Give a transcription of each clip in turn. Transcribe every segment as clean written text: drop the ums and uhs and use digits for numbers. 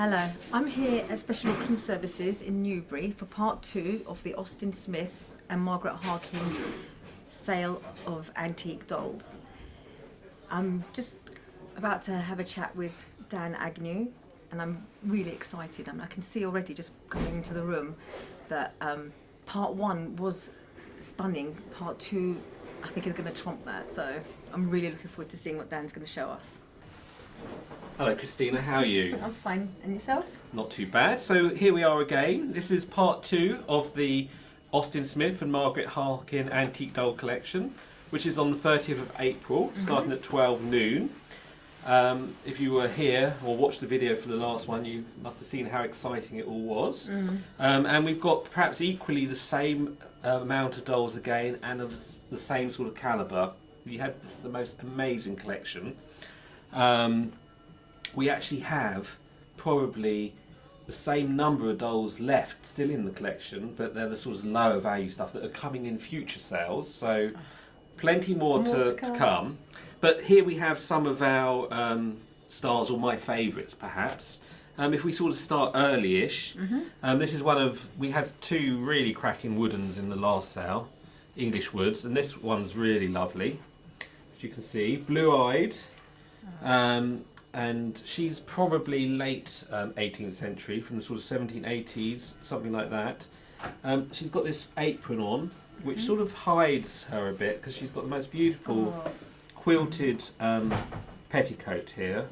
Hello, I'm here at Special Auction Services in Newbury for part 2 of the Austin Smith and Margaret Harkin sale of antique dolls. I'm just about to have a chat with Dan Agnew and I'm really excited. I can see already just coming into the room that part 1 was stunning. Part 2 I think is going to trump that, so I'm really looking forward to seeing what Dan's going to show us. Hello Christina, how are you? I'm fine, and yourself? Not too bad. So here we are again. This is part 2 of the Austin Smith and Margaret Harkin Antique Doll Collection, which is on the 30th of April, starting at 12 noon. If you were here or watched the video for the last one, you must have seen how exciting it all was. And we've got perhaps equally the same amount of dolls again, and of the same sort of calibre. We had the most amazing collection. We actually have probably the same number of dolls left still in the collection, but they're the sort of lower value stuff that are coming in future sales, so plenty more to come. But here we have some of our stars, or my favourites perhaps. If we sort of start early-ish, this is one of, we had 2 really cracking woodens in the last sale, English woods, and this one's really lovely, as you can see, blue-eyed. And she's probably late 18th century, from the sort of 1780s, something like that. She's got this apron on, which sort of hides her a bit, because she's got the most beautiful quilted petticoat here.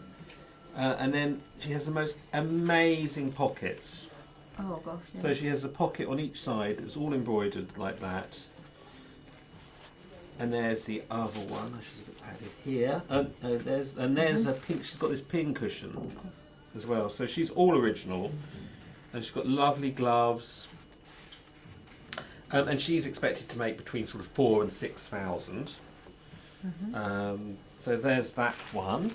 And then she has the most amazing pockets. Oh gosh. Yeah. So she has a pocket on each side, it's all embroidered like that. And there's the other one. She's a bit padded here. There's a pink. She's got this pin cushion as well. So she's all original, and she's got lovely gloves. And she's expected to make between sort of 4,000 and 6,000. So there's that one.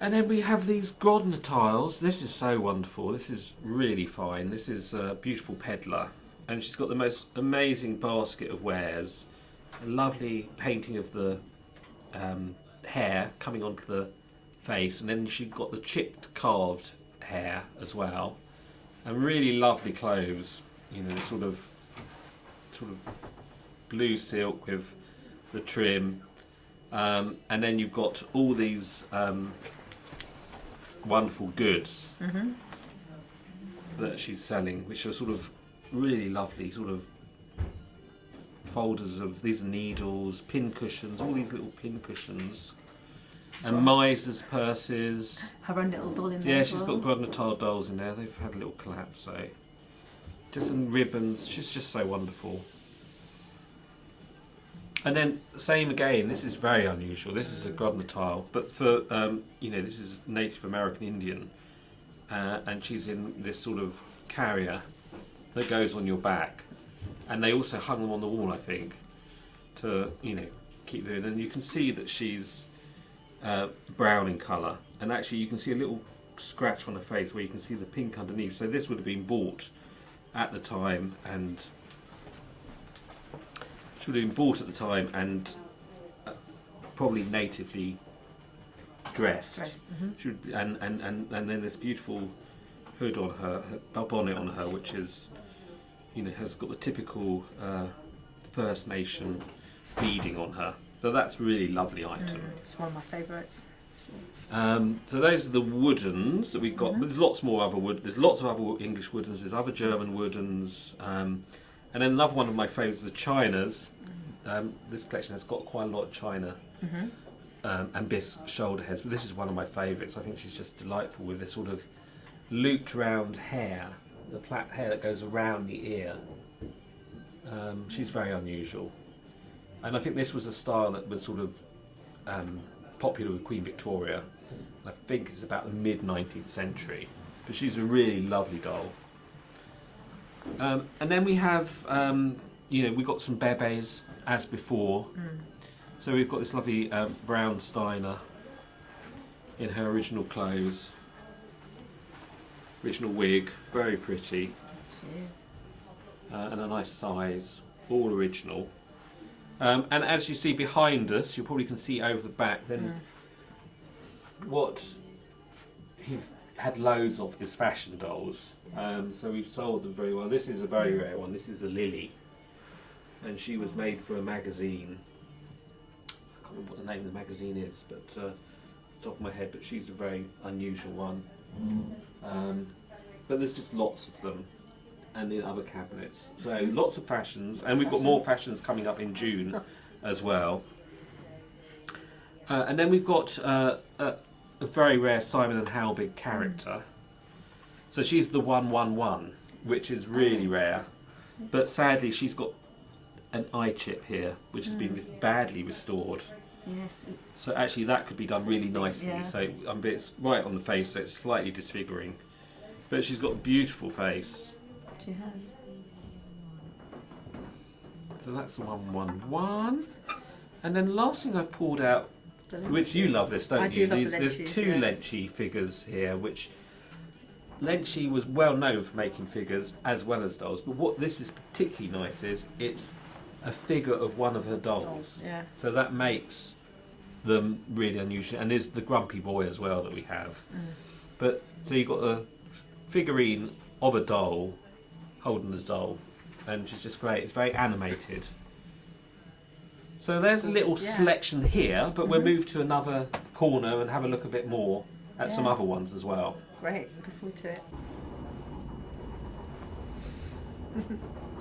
And then we have these Grodner tiles. This is so wonderful. This is really fine. This is a beautiful peddler. And she's got the most amazing basket of wares, a lovely painting of the hair coming onto the face, and then she's got the chipped carved hair as well, and really lovely clothes, you know, sort of blue silk with the trim, and then you've got all these wonderful goods that she's selling, which are sort of really lovely sort of folders of these needles, pin cushions, all these little pin cushions, and misers' purses. Her own little doll in there. Yeah, as she's well. got Grodner tile dolls in there. They've had a little collapse, so just some ribbons. She's just so wonderful. And then same again. This is very unusual. This is a Grodner tile, but for you know, this is Native American Indian, and she's in this sort of carrier that goes on your back, and they also hung them on the wall, I think, to, you know, keep doing. And you can see that she's brown in colour, and actually you can see a little scratch on her face where you can see the pink underneath. So this would have been bought at the time, and she would have been bought at the time and probably natively dressed. She would be, and then this beautiful hood on her, bonnet on her, which is, you know, has got the typical First Nation beading on her. So that's a really lovely item. It's one of my favourites. So those are the woodens that we've got. There's lots more other wood. There's lots of other English woodens. There's other German woodens, and then another one of my favourites, the chinas. This collection has got quite a lot of china and bisque shoulder heads, but this is one of my favourites. I think she's just delightful with this sort of looped round hair, the plait hair that goes around the ear. She's very unusual, and I think this was a style that was sort of popular with Queen Victoria. I think it's about the mid 19th century, but she's a really lovely doll. And then we have, you know, we've got some bebes as before. So we've got this lovely brown Steiner in her original clothes. Original wig, very pretty. She is. And a nice size, all original. And as you see behind us, you probably can see over the back, then what he's had loads of is fashion dolls. So we've sold them very well. This is a very rare one. This is a Lily, and she was made for a magazine. I can't remember what the name of the magazine is, but top of my head. But she's a very unusual one. But there's just lots of them, and in other cabinets. So lots of fashions, and we've got more fashions coming up in June as well. And then we've got a very rare Simon and Howbig character. So she's the 111, which is really rare. But sadly, she's got an eye chip here, which has been badly restored. Yes. So actually, that could be done really nicely. Yeah. So it's right on the face, so it's slightly disfiguring. But she's got a beautiful face. She has. So that's the 111. And then the last thing I pulled out, which you love this, don't I you? do love the There's Lenchi, two yeah. Lenchi figures here, which Lenchi was well known for making figures as well as dolls. But what this is particularly nice is it's a figure of one of her dolls. Yeah. So that makes them really unusual. And there's the Grumpy Boy as well that we have. But so you've got a figurine of a doll holding the doll, and she's just great. It's very animated. So there's a little Gorgeous, yeah. selection here, but we'll move to another corner and have a look a bit more at some Yeah. other ones as well. Great. Looking forward to it.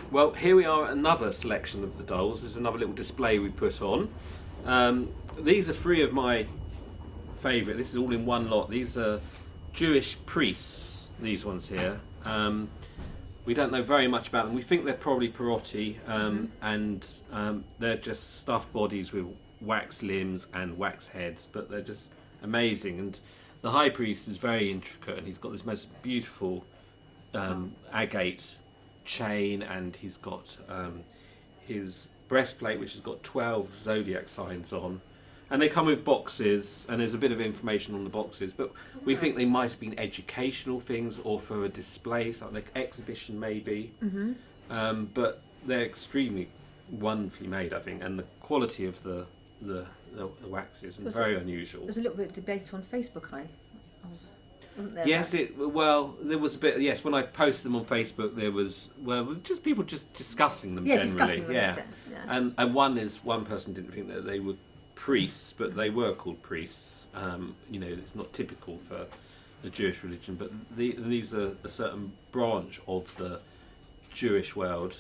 Well, here we are at another selection of the dolls. There's another little display we put on. These are three of my favourite. This is all in one lot. These are Jewish priests, these ones here. We don't know very much about them. We think they're probably Perotti, and they're just stuffed bodies with wax limbs and wax heads, but they're just amazing. And the high priest is very intricate, and he's got this most beautiful agate chain, and he's got his breastplate, which has got 12 zodiac signs on. And they come with boxes, and there's a bit of information on the boxes, but we think they might have been educational things or for a display, something like exhibition maybe. But they're extremely wonderfully made, I think, and the quality of the waxes and very unusual. There's a little bit of debate on Facebook. Wasn't there? Yes, there was a bit. Yes, when I posted them on Facebook, there was just people just discussing them generally. Discussing them. Yeah, That's it, yeah. and one person didn't think that they were priests, but they were called priests. It's not typical for the Jewish religion, but these are a certain branch of the Jewish world.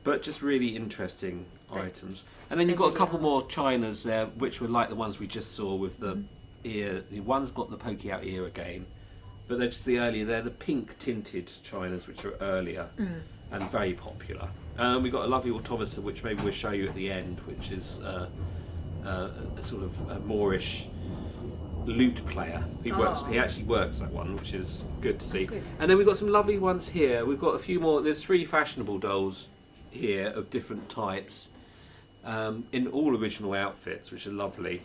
But just really interesting items. And then you've got a couple more chinas there, which were like the ones we just saw with the ear. One's got the pokey out ear again, but they're just they're the pink tinted chinas, which are earlier and very popular. We've got a lovely automata, which maybe we'll show you at the end, which is a sort of a Moorish lute player. He actually works that one, which is good to see. Good. And then we've got some lovely ones here. We've got a few more. There's 3 fashionable dolls here of different types, in all original outfits, which are lovely.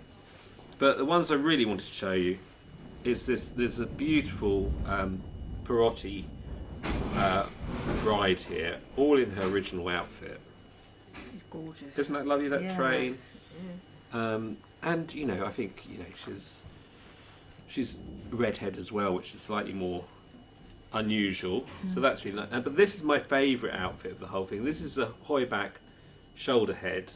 But the ones I really wanted to show you is this. There's a beautiful Perotti bride here, all in her original outfit. It's gorgeous. Isn't that lovely? That train. Yes, it is. And I think she's redhead as well, which is slightly more unusual. So that's really nice. But this is my favourite outfit of the whole thing. This is a Heuback shoulder head,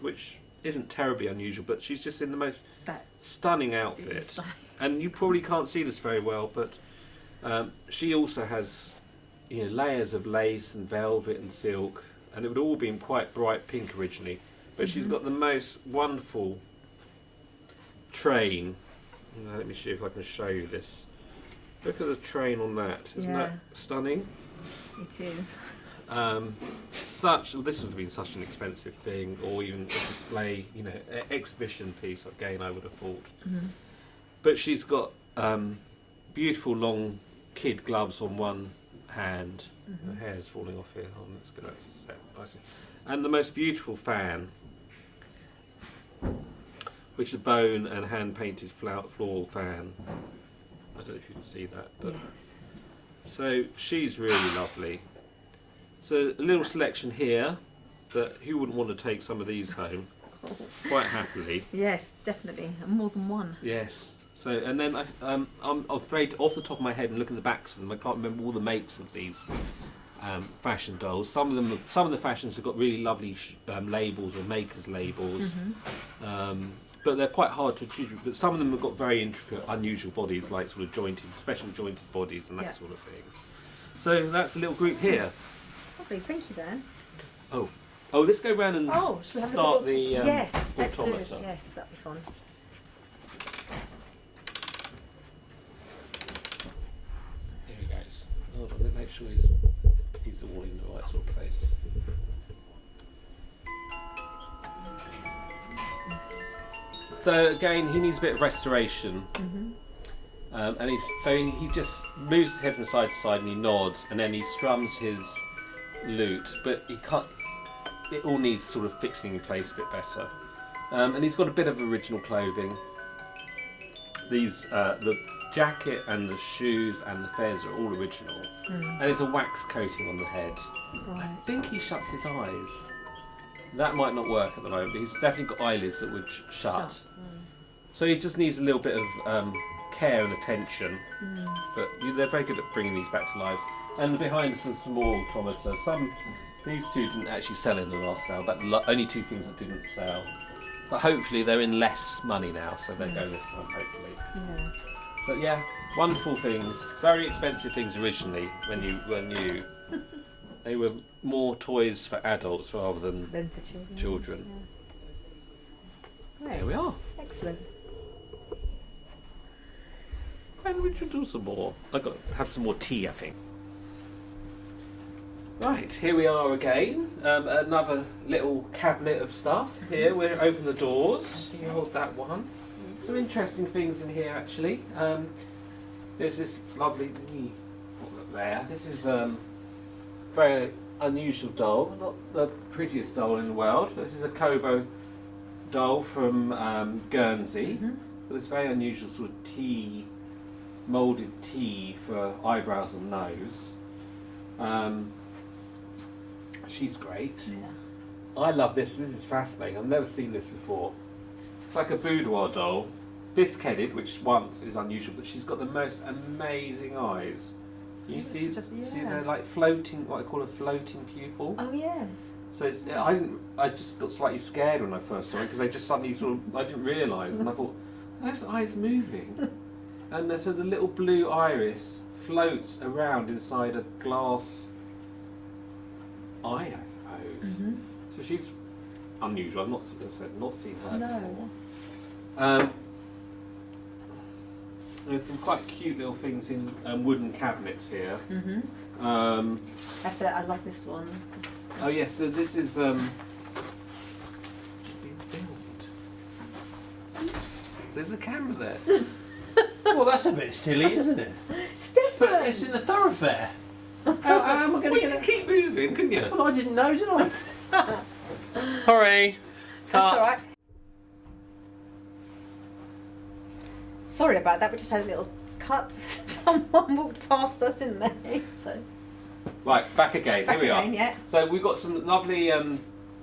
which isn't terribly unusual, but she's just in the most stunning outfit. And you probably can't see this very well, but she also has layers of lace and velvet and silk, and it would all been quite bright pink originally. But she's got the most wonderful train. Let me see if I can show you this. Look at the train on that. Isn't that stunning? It is. This would have been such an expensive thing, or even a display, exhibition piece. Again, I would have thought. But she's got beautiful long kid gloves on one hand. Her hair's falling off here. Let's get that set nicely. And the most beautiful fan, which is a bone and hand painted floral fan. I don't know if you can see that, but so she's really lovely. So a little selection here. That who wouldn't want to take some of these home? quite happily. Yes, definitely. And more than one. Yes. So, and then I'm afraid off the top of my head and look at the backs of them, I can't remember all the makes of these fashion dolls. Some of the fashions have got really lovely labels or makers labels, but they're quite hard to attribute. But some of them have got very intricate, unusual bodies, like sort of jointed, special jointed bodies and that sort of thing. So that's a little group here. Lovely, thank you, Dan. Oh, let's go round and start the yes, let's do it. automata. Yes, that'd be fun. Here he goes. Hold on, let's make sure he's all in the right sort of place. So again, he needs a bit of restoration, and he just moves his head from side to side and he nods, and then he strums his lute, but he can't. It all needs sort of fixing in place a bit better, and he's got a bit of original clothing. These the jacket and the shoes and the fez are all original, and there's a wax coating on the head. Right. I think he shuts his eyes. That might not work at the moment, but he's definitely got eyelids that would shut. So he just needs a little bit of care and attention. But they're very good at bringing these back to life. And behind us are some more automata. These two didn't actually sell in the last sale, but only two things that didn't sell. But hopefully they're in less money now, so they go this time, hopefully. Yeah. But yeah, wonderful things. Very expensive things originally when you were new. They were more toys for adults rather than for children. Yeah. Right. There we are. Excellent. And we should do some more. I've got to have some more tea, I think. Right, here we are again. Another little cabinet of stuff here. We'll open the doors. You hold that one. Some interesting things in here, actually. There's this lovely... Look there. This is very unusual doll. Not the prettiest doll in the world. This is a Kobo doll from Guernsey. But it's very unusual sort of tea, moulded tea for eyebrows and nose. She's great. Yeah. I love this. This is fascinating. I've never seen this before. It's like a boudoir doll, bisque-headed, which once is unusual, but she's got the most amazing eyes. You see they're like floating, what I call a floating pupil. Oh yes. So I just got slightly scared when I first saw it because they just suddenly I didn't realise, and I thought, are those eyes moving? And so the little blue iris floats around inside a glass eye, I suppose. So she's unusual. I've not seen her before. There's some quite cute little things in wooden cabinets here. That's it. I love this one. Oh yes, so this is being filmed. There's a camera there. Well, that's a bit silly, isn't it? Stefan! But it's in the thoroughfare. How am I going to get You it? keep moving, couldn't you? Well, I didn't know, did I? Hurry! That's all right. Sorry about that. We just had a little cut. Someone walked past us, didn't they? So. Right, back again. Back Here we again, are. yeah. So we've got some lovely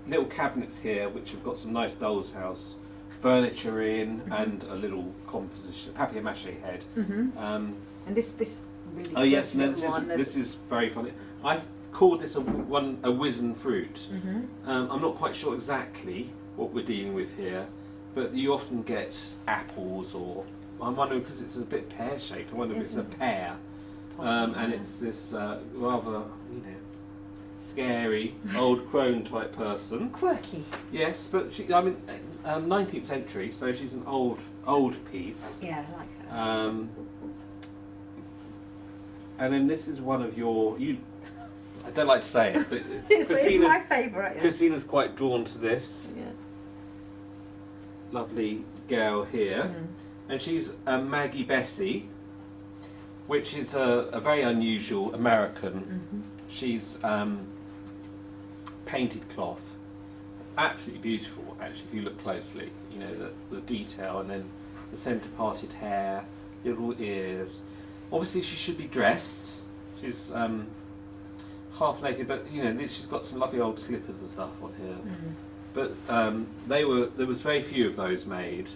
little cabinets here, which have got some nice doll's house furniture in and a little composition, papier-mâché head. And this really. Oh yes, and one. this is very funny. I've called this a wizen fruit. I'm not quite sure exactly what we're dealing with here, but you often get apples, or I'm wondering because it's a bit pear-shaped. I wonder if it's a pear, and it's this rather, scary old crone type person. Quirky. Yes, but she, 19th century, so she's an old piece. Yeah, I like her. And then this is one of your I don't like to say it, but It's my favourite. Yeah. Christina's quite drawn to this. Yeah. Lovely girl here, and she's Maggie Bessie, which is a very unusual American. She's painted cloth, absolutely beautiful. Actually, if you look closely, the detail, and then the centre parted hair, little ears. Obviously, she should be dressed. She's half naked, but she's got some lovely old slippers and stuff on here. but there was very few of those made.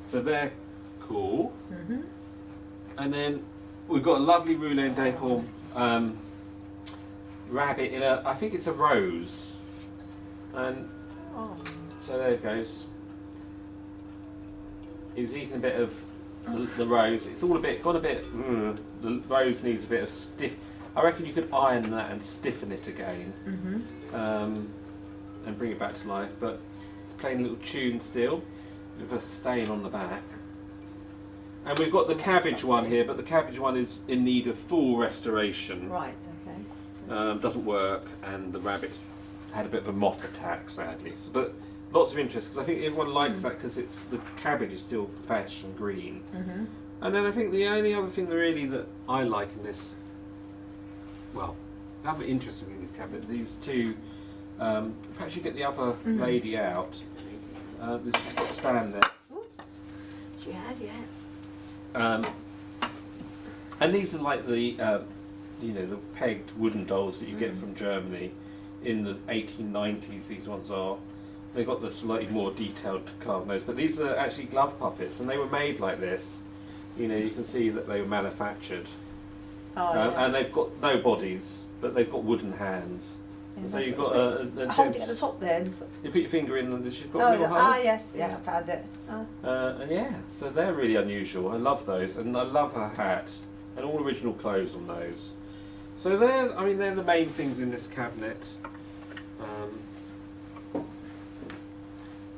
So they're cool. And then we've got a lovely Roulin Decor rabbit in I think it's a rose. And so there it goes. He's eating a bit of the rose. It's all got a bit. The rose needs a bit of stiff. I reckon you could iron that and stiffen it again, and bring it back to life. But plain little tune still, with a stain on the back. And we've got the cabbage one here, but the cabbage one is in need of full restoration. Right. Okay. Doesn't work, and the rabbits had a bit of a moth attack, sadly. But lots of interest because I think everyone likes that because the cabbage is still fresh and green. And then I think the only other thing really that I like in this, well, another interesting thing in this cabinet, these two. Perhaps you get the other lady out. This has got a stand there. Oops. She has, yeah. And these are like the the pegged wooden dolls that you get from Germany in the 1890s. These ones are. They've got the slightly more detailed carved nose, but these are actually glove puppets, and they were made like this. You can see that they were manufactured, and they've got no bodies, but they've got wooden hands. And so you've got hold it at the top there. You put your finger in, and she's got a little hole. Yes, I found it. And yeah, so they're really unusual. I love those, and I love her hat, and all original clothes on those. So they're the main things in this cabinet.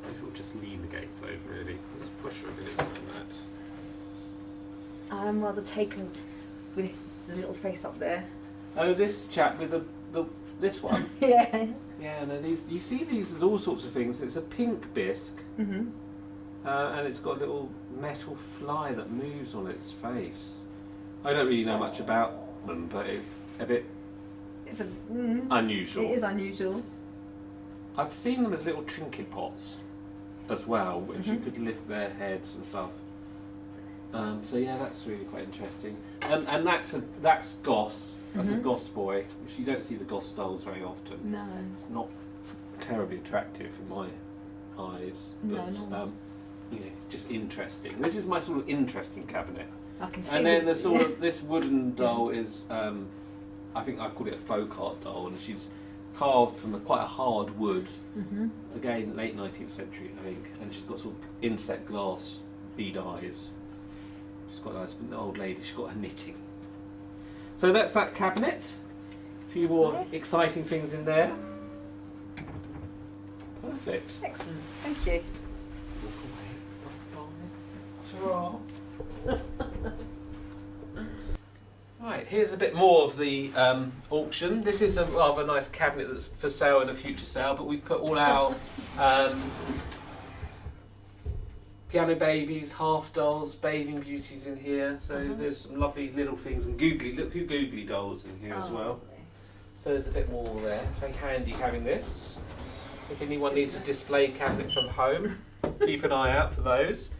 These will just lean the gates over really. Let's push her a bit inside that. I'm rather taken with the little face up there. Oh, this chap with this one. Yeah. Yeah, no, you see these as all sorts of things. It's a pink bisque, and it's got a little metal fly that moves on its face. I don't really know much about them, but it's a bit unusual. It is unusual. I've seen them as little trinket pots as well, which you could lift their heads and stuff. So yeah, that's really quite interesting. And that's Goss. That's a Goss boy, which you don't see the Goss dolls very often. No. It's not terribly attractive in my eyes, but just interesting. This is my sort of interesting cabinet. I can see. And then the sort of this wooden doll is, I think I've called it a folk art doll, and she's carved from quite a hard wood. Again, late 19th century, I think, and she's got sort of inset glass bead eyes. She's got nice, but the old lady, she's got her knitting. So that's that cabinet. A few more exciting things in there. Perfect. Excellent. Thank you. Walk away. Right, here's a bit more of the auction. This is a rather nice cabinet that's for sale in a future sale, but we've put all our piano babies, half dolls, bathing beauties in here. So there's some lovely little things and a few googly dolls in here as well. So there's a bit more there. Very handy having this. If anyone needs a display cabinet from home, keep an eye out for those.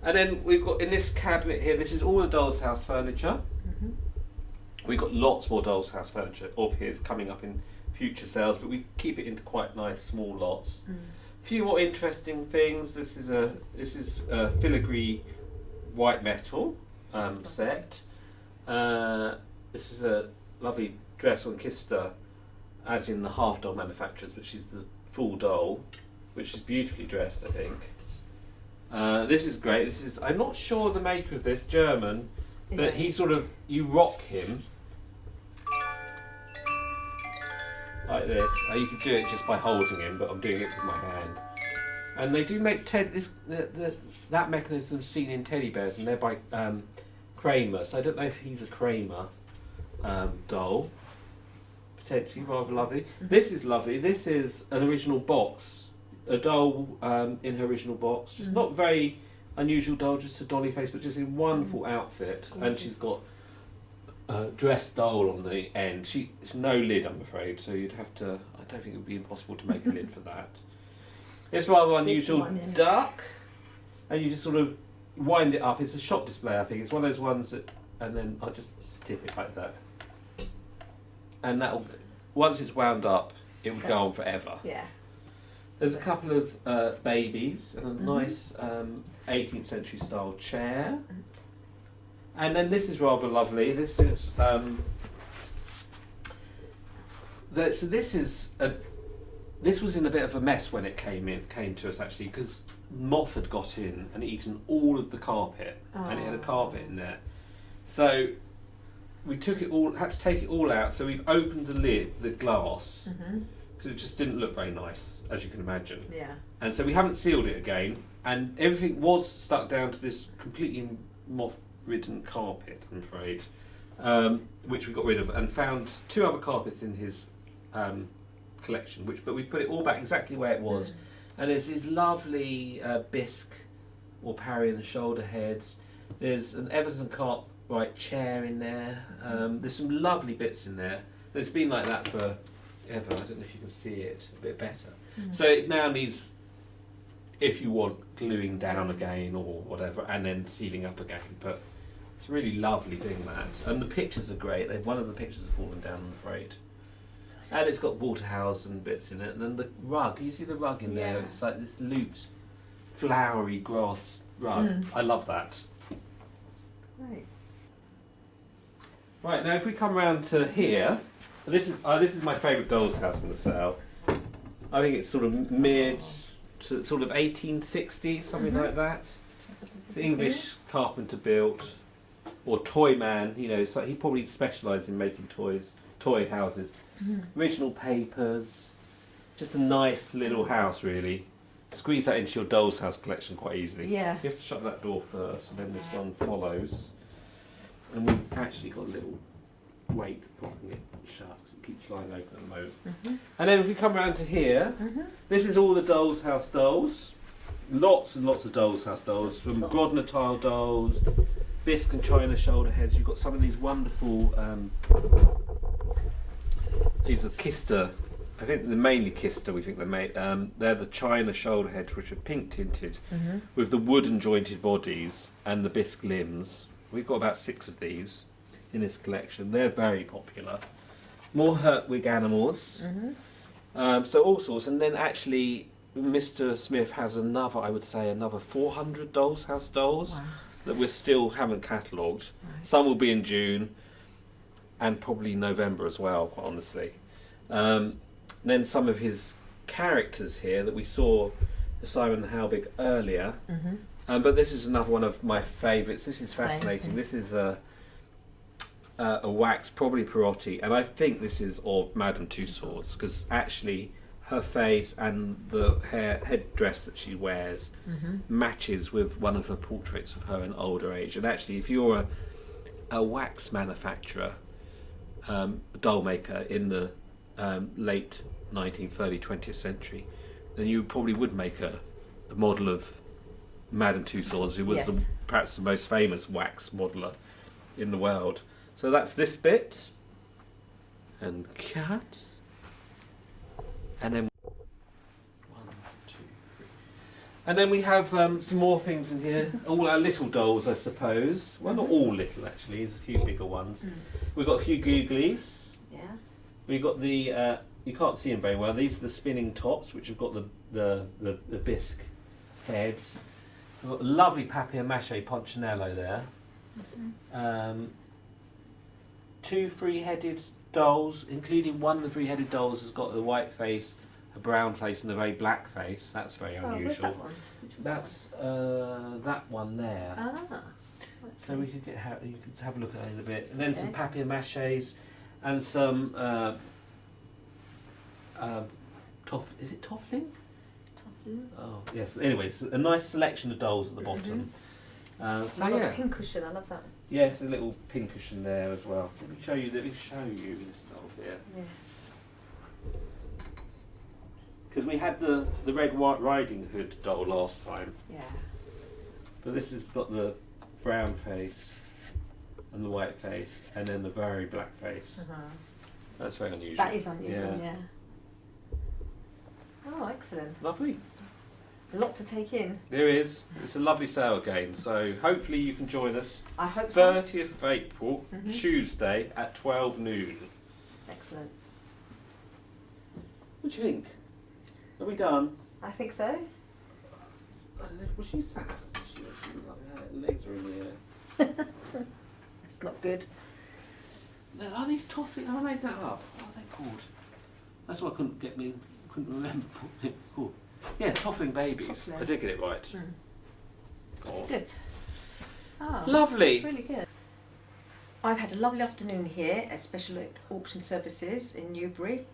And then we've got in this cabinet here, this is all the Doll's House furniture. We've got lots more Doll's House furniture of his coming up in future sales, but we keep it into quite nice small lots. A few more interesting things. This is a filigree white metal set. This is a lovely dress on Kista, as in the half doll manufacturers, but she's the full doll, which is beautifully dressed, I think. This is great. I'm not sure the maker of this, German, but he you rock him like this. You could do it just by holding him, but I'm doing it with my hand. And they do make that mechanism seen in teddy bears, and they're by Kramer. So I don't know if he's a Kramer doll. Potentially rather lovely. This is lovely. This is an original box, a doll in her original box. Just not very unusual doll, just a dolly face, but just in wonderful outfit. And she's got a dress doll on the end. It's no lid, I'm afraid, so you'd have to. I don't think it would be impossible to make a lid for that. It's rather unusual duck, and you just sort of wind it up. It's a shop display, I think. It's one of those ones that, and then I'll just tip it like that, and that'll. Once it's wound up, it would go on forever. Yeah. There's a couple of babies and a Mhm. nice 18th century style chair. And then this is rather lovely. This is this was in a bit of a mess when it came to us actually, because moth had got in and eaten all of the carpet, and it had a carpet in there. So we had to take it all out. So we've opened the lid, the glass, because it just didn't look very nice, as you can imagine. Yeah. And so we haven't sealed it again, and everything was stuck down to this completely moth-ridden carpet, I'm afraid, which we got rid of, and found 2 other carpets in his collection, but we put it all back exactly where it was. And there's these lovely bisque or Parry and the shoulder heads. There's an Everton Cartwright chair in there. There's some lovely bits in there. It's been like that for ever. I don't know if you can see it a bit better. So it now needs, if you want, gluing down again or whatever, and then sealing up again. But it's a really lovely thing, that. And the pictures are great. One of the pictures have fallen down, I'm afraid. And it's got water house and bits in it. And then the rug, you see the rug in there? It's like this looped, flowery grass rug. I love that. Great. Right, now if we come round to here, this is my favourite doll's house in the sale. I think it's sort of mid to sort of 1860, something like that. It's English carpenter built, or toy man, you know, so he probably specialised in making toy houses. Original papers, just a nice little house really. Squeeze that into your doll's house collection quite easily. Yeah. You have to shut that door first, and then this one follows. And we've actually got a little weight blocking it shut, 'cause it keeps lying open at the moment. And then if we come around to here, this is all the doll's house dolls. Lots and lots of doll's house dolls, from Grodner tile dolls, bisque and china shoulder heads. You've got some of these wonderful, these are Kister. I think they're mainly Kister. We think they're made. They're the china shoulder heads, which are pink tinted, with the wooden jointed bodies and the bisque limbs. We've got about 6 of these in this collection. They're very popular. More Hertwig animals. So all sorts. And then actually, Mr. Smith has another 400 doll's house dolls that we still haven't catalogued. Some will be in June, and probably November as well, quite honestly. Then some of his characters here that we saw Simon Halbig earlier. But this is another one of my favourites. This is fascinating. This is a wax, probably Perotti, and I think this is of Madame Tussauds, because actually her face and the headdress that she wears matches with one of her portraits of her in older age. And actually, if you're a wax manufacturer, doll maker in the late 19th, early 20th century, then you probably would make a model of Madame Tussauds, who was perhaps the most famous wax modeller in the world. So that's this bit, and cut, and then 1, 2, 3, and then we have some more things in here. All our little dolls, I suppose. Well, not all little actually. There's a few bigger ones. We've got a few googlies. Yeah. We've got the you can't see them very well. These are the spinning tops, which have got the bisque heads. We've got a lovely papier-mâché Punchinello there. 2 3-headed dolls, including one of the 3-headed dolls has got the white face, a brown face, and a very black face. That's very unusual. Where's that one? That's that one there. So we could you could have a look at it in a bit, and then some papier-mâchés and some is it Toffling? Oh yes. Anyway, it's a nice selection of dolls at the bottom. So I've got a pink cushion. I love that. Yes, a little pink cushion there as well. Let me show you this doll here. Yes. Because we had the Red Riding Hood doll last time. Yeah. But this has got the brown face and the white face, and then the very black face. That's very unusual. That is unusual. Yeah. Oh, excellent. Lovely. A lot to take in. There is. It's a lovely sale again, so hopefully you can join us. I hope so. 30th of April, Tuesday at 12 noon. Excellent. What do you think? Are we done? I think so. I don't know, was she sad? She like her legs are in the air. That's not good. Are these toffee? Have I made that up? What are they called? That's what I couldn't remember. Cool. Yeah, toffling babies. Toffling. I did get it right. God. Good. Ah, Lovely. that's really good. I've had a lovely afternoon here at Special Auction Services in Newbury,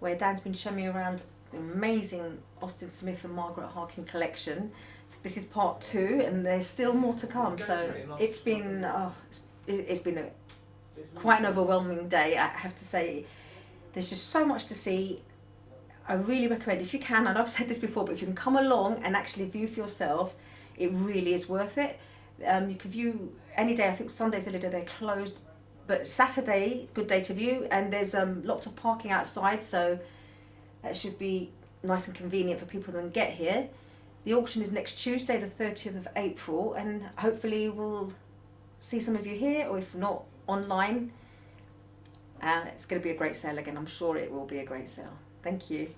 where Dan's been showing me around the amazing Austin Smith and Margaret Harkin collection. So this is part 2, and there's still more to come. So it's been quite an overwhelming day, I have to say. There's just so much to see. I really recommend, if you can, and I've said this before, but if you can come along and actually view for yourself, it really is worth it. You can view any day. I think Sunday's the only day they're closed, but Saturday, good day to view, and there's lots of parking outside, so that should be nice and convenient for people that can get here. The auction is next Tuesday, the 30th of April, and hopefully we'll see some of you here, or if not, online. It's going to be a great sale again. I'm sure it will be a great sale. Thank you.